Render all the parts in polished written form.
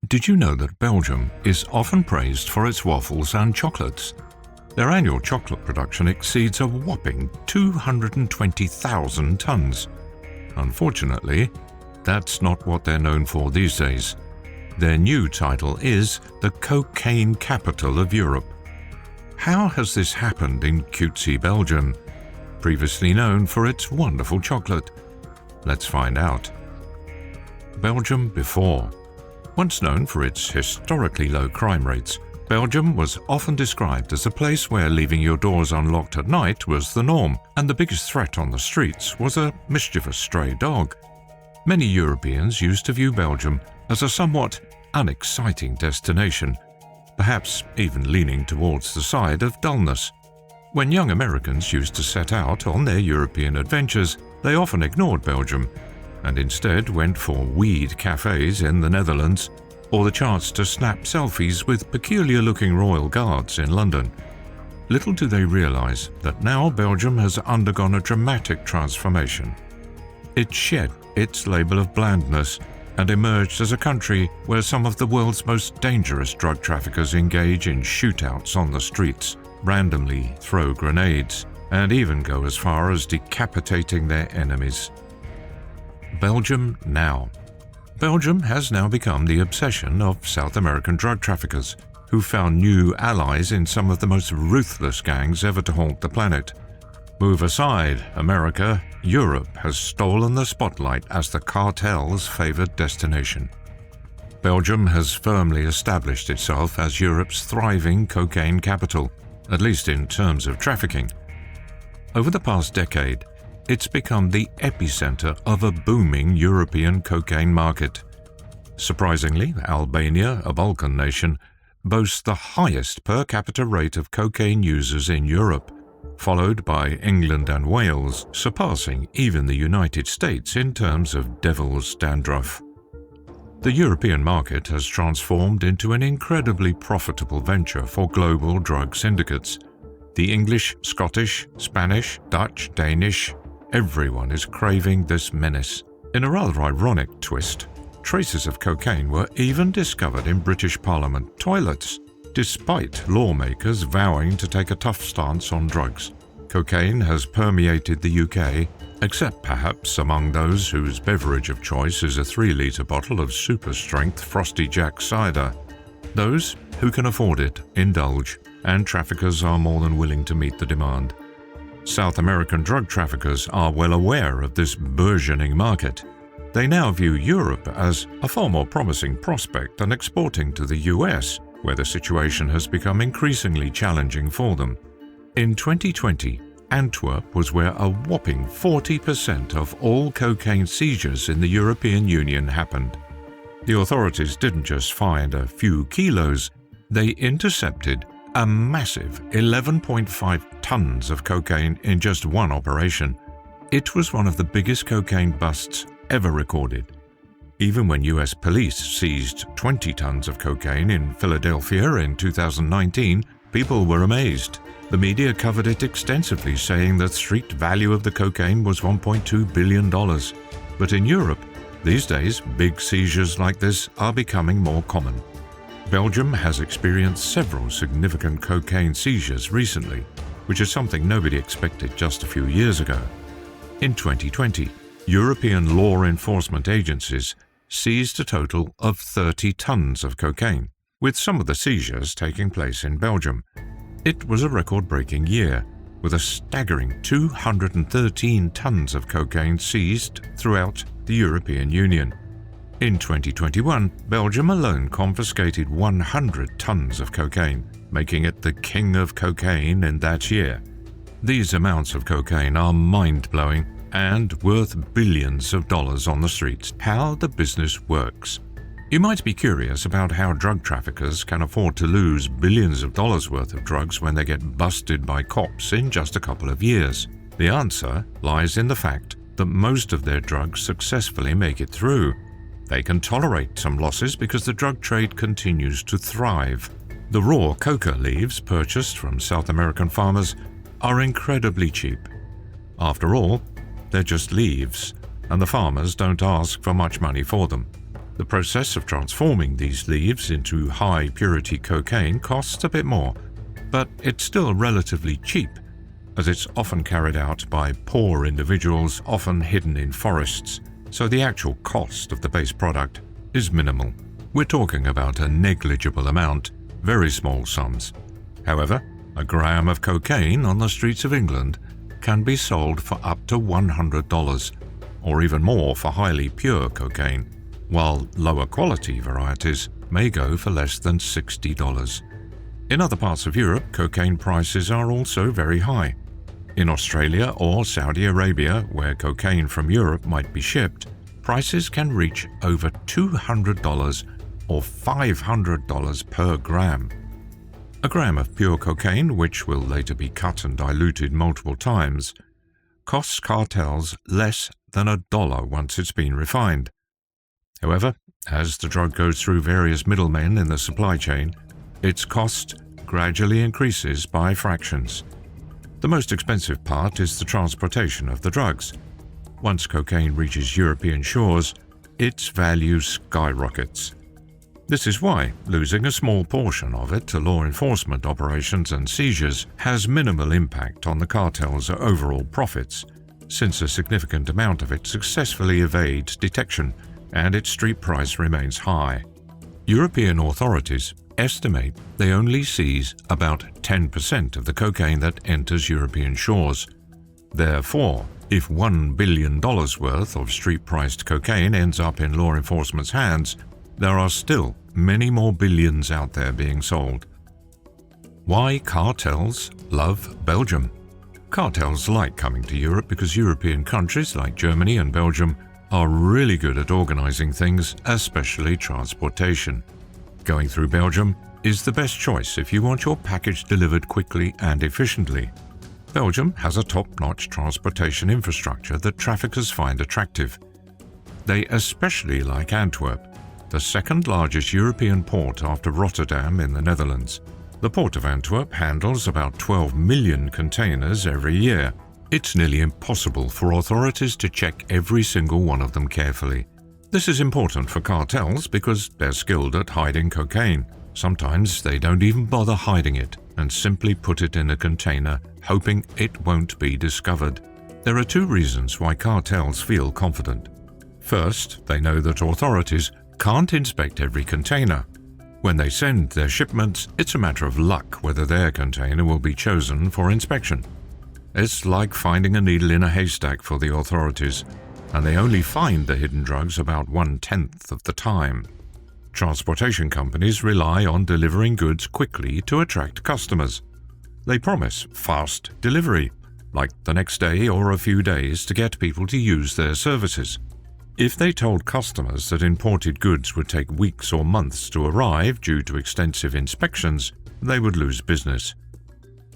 Did you know that Belgium is often praised for its waffles and chocolates? Their annual chocolate production exceeds a whopping 220,000 tons. Unfortunately, that's not what they're known for these days. Their new title is the cocaine capital of Europe. How has this happened in cutesy Belgium, previously known for its wonderful chocolate? Let's find out. Belgium before. Once known for its historically low crime rates, Belgium was often described as a place where leaving your doors unlocked at night was the norm, and the biggest threat on the streets was a mischievous stray dog. Many Europeans used to view Belgium as a somewhat unexciting destination, perhaps even leaning towards the side of dullness. When young Americans used to set out on their European adventures, they often ignored Belgium and instead went for weed cafes in the Netherlands or the chance to snap selfies with peculiar-looking royal guards in London. Little do they realize that now Belgium has undergone a dramatic transformation. It shed its label of blandness and emerged as a country where some of the world's most dangerous drug traffickers engage in shootouts on the streets, randomly throw grenades, and even go as far as decapitating their enemies. Belgium now. Belgium has now become the obsession of South American drug traffickers, who found new allies in some of the most ruthless gangs ever to haunt the planet. Move aside, America. Europe has stolen the spotlight as the cartel's favored destination. Belgium has firmly established itself as Europe's thriving cocaine capital, at least in terms of trafficking. Over the past decade, it's become the epicenter of a booming European cocaine market. Surprisingly, Albania, a Balkan nation, boasts the highest per capita rate of cocaine users in Europe, followed by England and Wales, surpassing even the United States in terms of devil's dandruff. The European market has transformed into an incredibly profitable venture for global drug syndicates. The English, Scottish, Spanish, Dutch, Danish, everyone is craving this menace. In a rather ironic twist, traces of cocaine were even discovered in British Parliament toilets, despite lawmakers vowing to take a tough stance on drugs. Cocaine has permeated the UK, except perhaps among those whose beverage of choice is a 3-litre bottle of super-strength Frosty Jack cider. Those who can afford it indulge, and traffickers are more than willing to meet the demand. South American drug traffickers are well aware of this burgeoning market. They now view Europe as a far more promising prospect than exporting to the US, where the situation has become increasingly challenging for them. In 2020, Antwerp was where a whopping 40% of all cocaine seizures in the European Union happened. The authorities didn't just find a few kilos, they intercepted a massive 11.5 tons of cocaine in just one operation. It was one of the biggest cocaine busts ever recorded. Even when US police seized 20 tons of cocaine in Philadelphia in 2019, people were amazed. The media covered it extensively, saying the street value of the cocaine was $1.2 billion. But in Europe, these days, big seizures like this are becoming more common. Belgium has experienced several significant cocaine seizures recently, which is something nobody expected just a few years ago. In 2020, European law enforcement agencies seized a total of 30 tons of cocaine, with some of the seizures taking place in Belgium. It was a record-breaking year, with a staggering 213 tons of cocaine seized throughout the European Union. In 2021, Belgium alone confiscated 100 tons of cocaine, making it the king of cocaine in that year. These amounts of cocaine are mind-blowing and worth billions of dollars on the streets. How the business works. You might be curious about how drug traffickers can afford to lose billions of dollars worth of drugs when they get busted by cops in just a couple of years. The answer lies in the fact that most of their drugs successfully make it through. They can tolerate some losses because the drug trade continues to thrive. The raw coca leaves purchased from South American farmers are incredibly cheap. After all, they're just leaves, and the farmers don't ask for much money for them. The process of transforming these leaves into high-purity cocaine costs a bit more, but it's still relatively cheap, as it's often carried out by poor individuals, often hidden in forests, so the actual cost of the base product is minimal. We're talking about a negligible amount, very small sums. However, a gram of cocaine on the streets of England can be sold for up to $100, or even more for highly pure cocaine, while lower quality varieties may go for less than $60. In other parts of Europe, cocaine prices are also very high. In Australia or Saudi Arabia, where cocaine from Europe might be shipped, prices can reach over $200 or $500 per gram. A gram of pure cocaine, which will later be cut and diluted multiple times, costs cartels less than $1 once it's been refined. However, as the drug goes through various middlemen in the supply chain, its cost gradually increases by fractions. The most expensive part is the transportation of the drugs. Once cocaine reaches European shores, its value skyrockets. This is why losing a small portion of it to law enforcement operations and seizures has minimal impact on the cartel's overall profits, since a significant amount of it successfully evades detection and its street price remains high. European authorities estimate they only seize about 10% of the cocaine that enters European shores. Therefore, if $1 billion worth of street-priced cocaine ends up in law enforcement's hands, there are still many more billions out there being sold. Why cartels love Belgium? Cartels like coming to Europe because European countries like Germany and Belgium are really good at organizing things, especially transportation. Going through Belgium is the best choice if you want your package delivered quickly and efficiently. Belgium has a top-notch transportation infrastructure that traffickers find attractive. They especially like Antwerp, the second largest European port after Rotterdam in the Netherlands. The port of Antwerp handles about 12 million containers every year. It's nearly impossible for authorities to check every single one of them carefully. This is important for cartels because they're skilled at hiding cocaine. Sometimes they don't even bother hiding it and simply put it in a container, hoping it won't be discovered. There are two reasons why cartels feel confident. First, they know that authorities can't inspect every container. When they send their shipments, it's a matter of luck whether their container will be chosen for inspection. It's like finding a needle in a haystack for the authorities, and they only find the hidden drugs about 1/10 of the time. Transportation companies rely on delivering goods quickly to attract customers. They promise fast delivery, like the next day or a few days, to get people to use their services. If they told customers that imported goods would take weeks or months to arrive due to extensive inspections, they would lose business.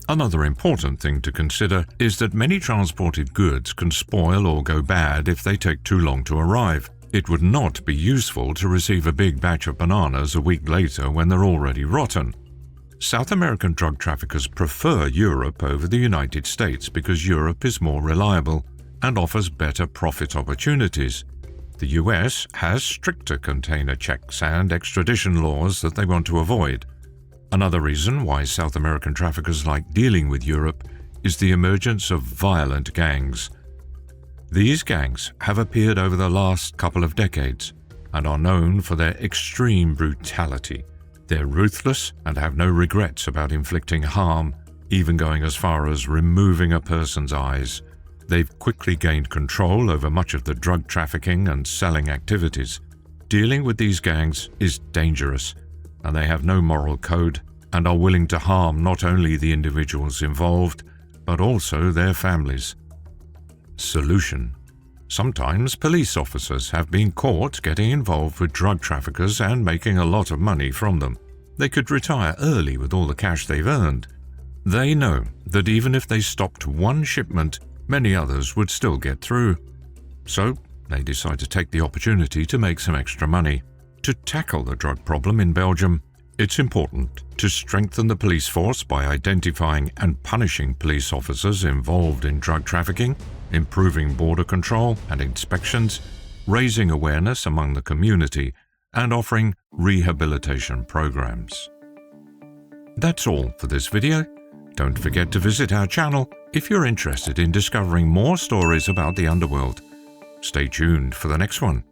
Another important thing to consider is that many transported goods can spoil or go bad if they take too long to arrive. It would not be useful to receive a big batch of bananas a week later when they're already rotten. South American drug traffickers prefer Europe over the United States because Europe is more reliable and offers better profit opportunities. The US has stricter container checks and extradition laws that they want to avoid. Another reason why South American traffickers like dealing with Europe is the emergence of violent gangs. These gangs have appeared over the last couple of decades and are known for their extreme brutality. They're ruthless and have no regrets about inflicting harm, even going as far as removing a person's eyes. They've quickly gained control over much of the drug trafficking and selling activities. Dealing with these gangs is dangerous, and they have no moral code and are willing to harm not only the individuals involved, but also their families. Solution. Sometimes police officers have been caught getting involved with drug traffickers and making a lot of money from them. They could retire early with all the cash they've earned. They know that even if they stopped one shipment, many others would still get through. So they decide to take the opportunity to make some extra money. To tackle the drug problem in Belgium, it's important to strengthen the police force by identifying and punishing police officers involved in drug trafficking, improving border control and inspections, raising awareness among the community, and offering rehabilitation programs. That's all for this video. Don't forget to visit our channel if you're interested in discovering more stories about the underworld. Stay tuned for the next one.